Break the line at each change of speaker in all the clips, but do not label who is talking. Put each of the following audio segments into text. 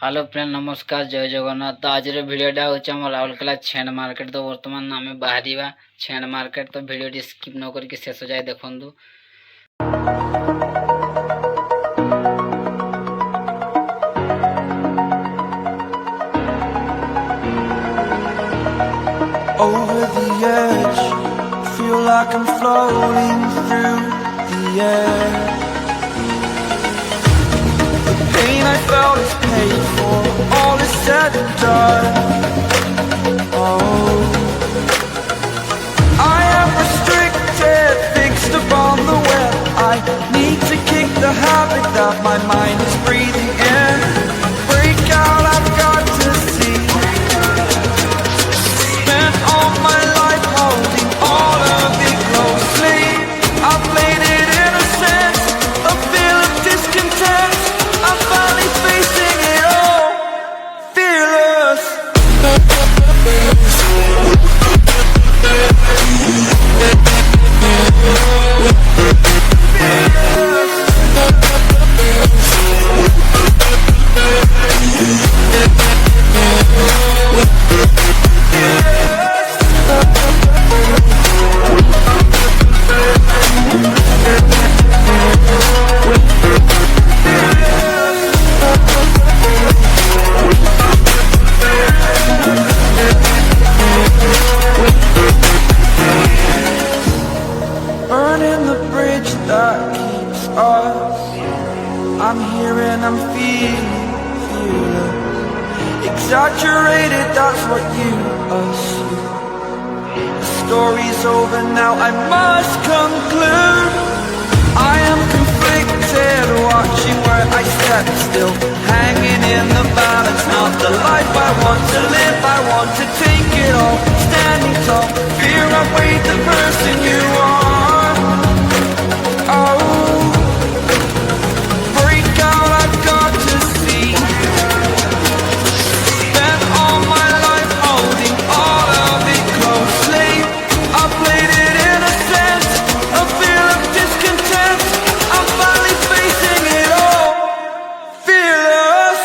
Hello friend नमस्कार जय जगन्नाथ। तो आज भिडियोटा होचे हम राउरकेला छेंड मार्केट। तो वर्तमान आम बाहरी छेंड मार्केट। तो भिडियो स्किप न करके शेष जाए देखु।
Over the edge, feel like I'm floating through the air. The pain I felt is paid for, all is said and done. Oh, I am restricted, fixed upon the web. I need to kick the habit that my mind is breathing in. Break out, I've got to see. Spent all my life holding all of it closely. I played it innocent, a feel of discontent. I'm finally facing it all, fearless. Burning the bridge that keeps us. I'm here and I'm feeling exaggerated, that's what you assume. The story's over now, I must conclude. I am conflicted, watching where I step still, hanging in the balance. Not the life I want to live, I want to take it all. Standing tall, fear I've weighed the person you are. Oh, break out, I've got to see. Spent all my life holding all of it closely. I played it innocent, a feel of discontent. I'm finally facing it all, fearless.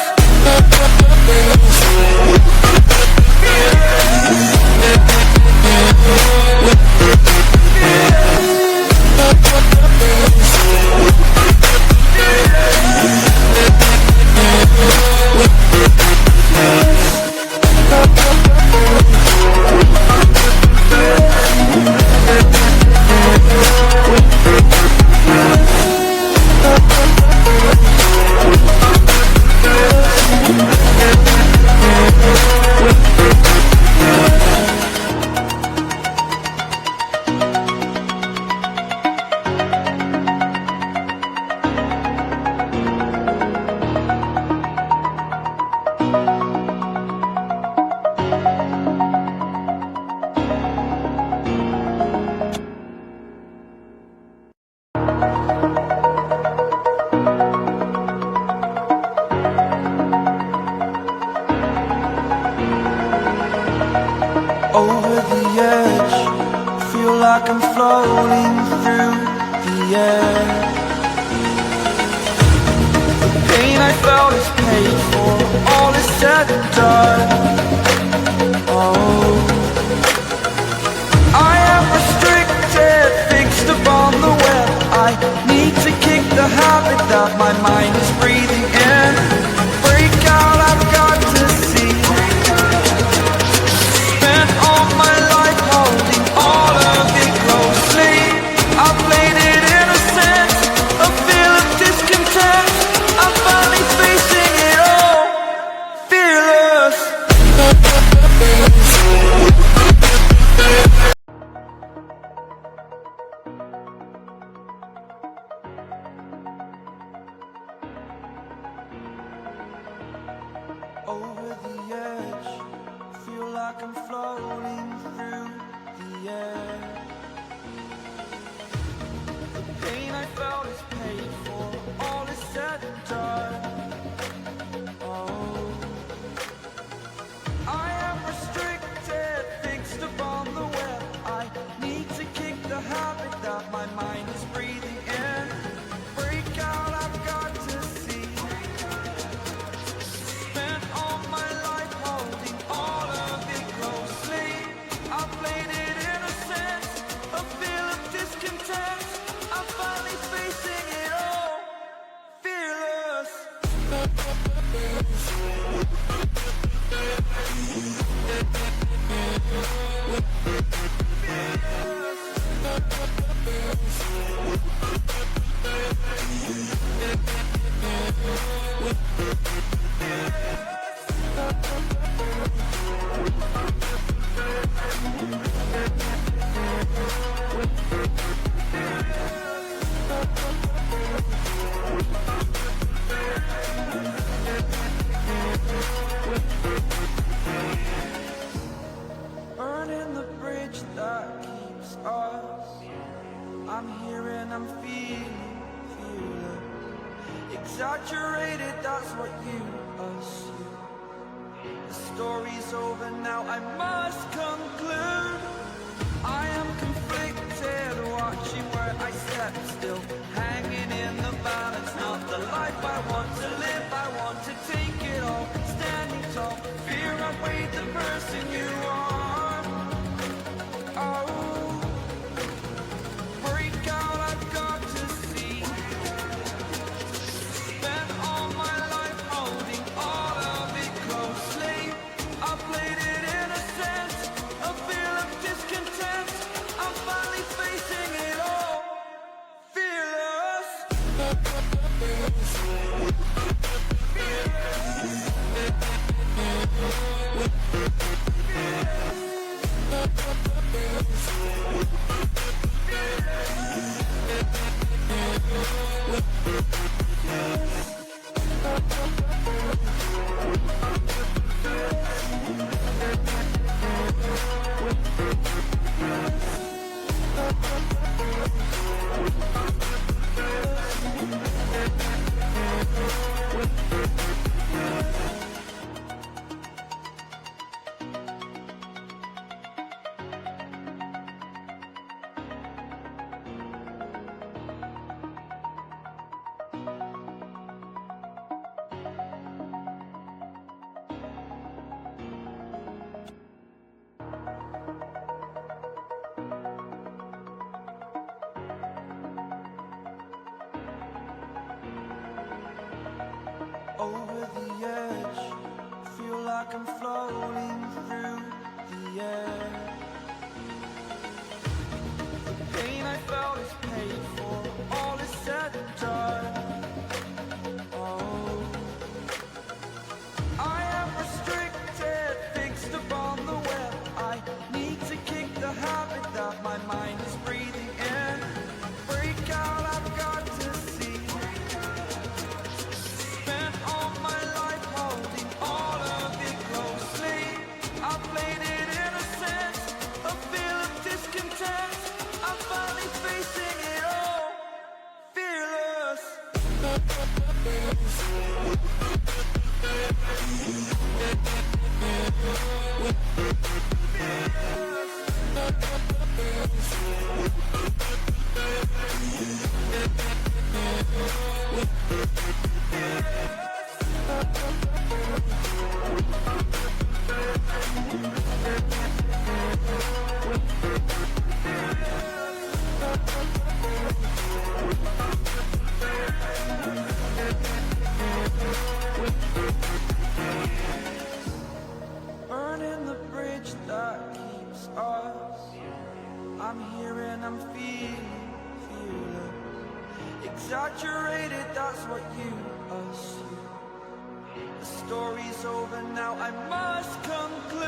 Over the edge, feel like I'm floating through the air. The pain I felt is paid for, all is said and done. Oh, I am restricted, fixed upon the web. I need to kick the habit that my mind is breathing in. Break out, I've got to see. Spent all my life holding all of it closely. I played it innocent, a feel of discontent. I'm finally facing it all, fearless. Over the edge, feel like I'm floating through the air. The pain I felt is paid for, all is said and done. Oh, I am restricted, fixed upon the web. I need to kick the habit that my mind is breathing in. Break out, I've got to see. Spend Burning the bridge that keeps us. I'm here and I'm feeling exaggerated, that's what you assume. The story's over now, I must conclude. I am conflicted, watching where I step still, hanging in the balance. Not the life I want to live, I want to take it all, standing tall. Fear I've weighed the person you are. Oh, break out, I've got to see. Spent all my life holding all of it closely. I played it in a sense, a feel of discontent. I'm finally facing it all, fearless. Over the edge, feel like I'm floating through the air. The pain I felt is paid for, all is said and done. Oh, I am restricted, fixed upon the web. I need to kick the habit that my mind is breathing in. Break out, I've got to see. Spent all my life holding all of it closely. I played it in a sense, a feel of discontent. I'm finally facing it all, fearless. Burning the bridge that keeps us. I'm here and I'm feeling exaggerated, that's what you assume. The story's over now, I must conclude.